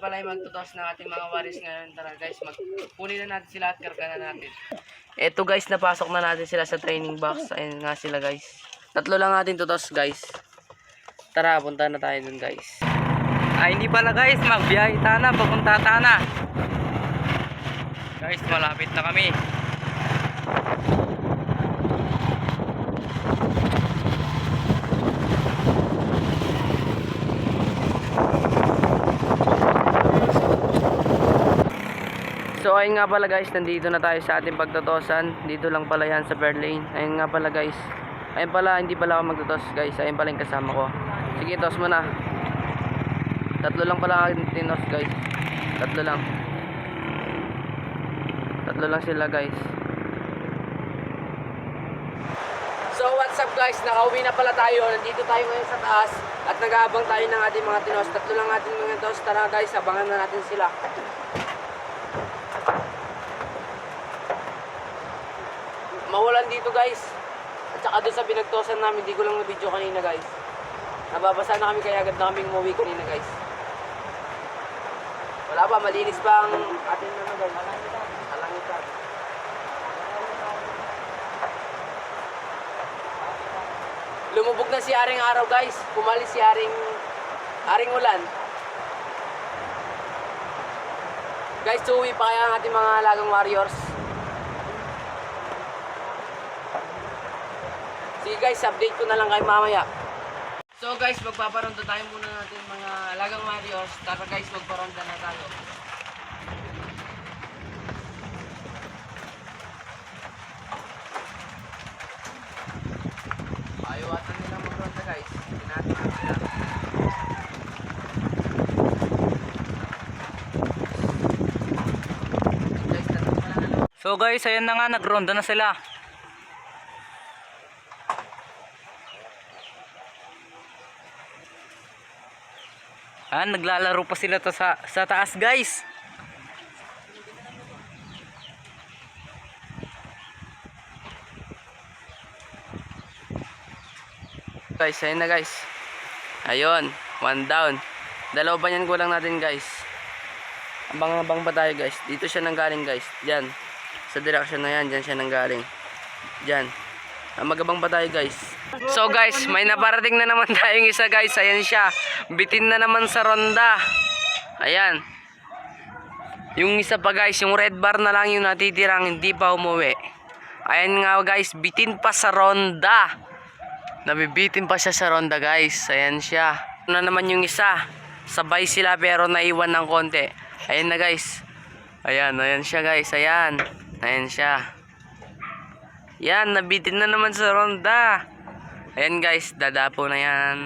pala yung magtutos ng ating mga waris ngayon. Tara guys, magpunin na natin sila at karga na natin. Eto guys, napasok na natin sila sa training box. Ayun nga sila guys. 3 lang natin tutos guys. Tara, punta na tayo dun guys. Ay, hindi pala guys, magbiyahe Tana, papunta Tana. Guys, malapit na kami. So ayun nga pala guys, nandito na tayo sa ating pagtotosan. Dito lang pala yan sa Fairlane. Ayun nga pala guys. Ayun pala, hindi pala ako magtotos guys. Ayun pala yung kasama ko. Sige, tos mo na. 3 lang pala aking tinos guys. 3 lang. 3 lang sila guys. So what's up guys, nakauwi na pala tayo. Nandito tayo ngayon sa taas. At nag-aabang tayo ng ating mga tinos. 3 lang ating mga tinos. Tara guys, abangan na natin sila. Mawalan dito guys. At saka doon sa pinagtosan namin, hindi ko lang na-video kanina guys. Nababasa na kami kaya agad na kaming umuwi kanina guys. Wala pa, malinis pa ang ating guys. Alangitan. Lumubog na si Aring Araw guys. Pumalis si Aring Ulan. Guys, uwi pa kaya ang ating mga alagang warriors. Sige guys, update ko na lang kayo mamaya. So guys, magpaparonda tayo muna natin mga alagang warriors. Tara guys, magparonda na tayo. Ayaw atan nila magparonda guys. Tinatin sila. So guys, ayan na nga, nagronda na sila. Naglalaro pa sila sa taas guys. Guys, ayun na guys. Ayun, 1 down. 2 pa yan kulang natin guys. Abang-abang pa tayo guys. Dito siya nanggaling guys. Diyan. Sa direction na yan, diyan siya nanggaling. Diyan. Magabang pa tayo guys. So guys, may naparating na naman tayong isa guys. Ayan siya. Bitin na naman sa ronda. Ayan. Yung isa pa guys, yung red bar na lang yung natitirang hindi pa umuwi. Ayan nga guys, bitin pa sa ronda. Nabibitin pa siya sa ronda guys. Ayan siya. Na naman yung isa. Sabay sila pero naiwan ng konti. Ayan na guys. Ayan, ayan siya guys. Ayan. Ayan siya. Yan, nabitin na naman sa ronda. Ayan guys, dadapo na yan.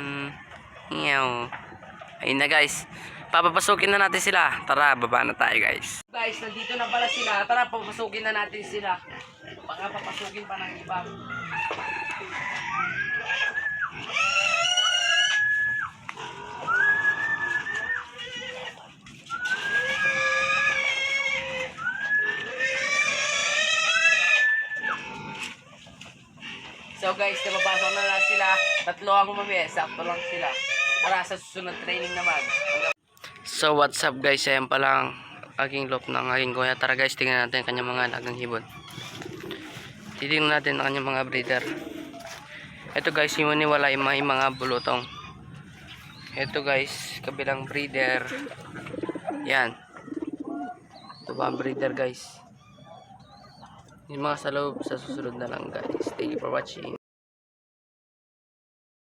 Ayun na guys. Papapasukin na natin sila. Tara, baba na tayo guys. Guys, nandito na pala sila. Tara, papasukin na natin sila. Baka papasukin pa ng iba. So guys, napapasok na lang sila. 3 ang umabi. Sakto lang sila. Para sa susunod training naman. So what's up guys, ayan pa lang aking loop ng aking kuya. Tara guys, tingnan natin kanyang mga alagang hibon. Titingnan natin ang kanyang mga breeder. Ito guys, yung maniwala yung mga bulutong. Ito guys, kabilang breeder. Yan. Ito ba ang breeder guys. Yung mga sa loob, sa susunod na lang guys. Thank you for watching.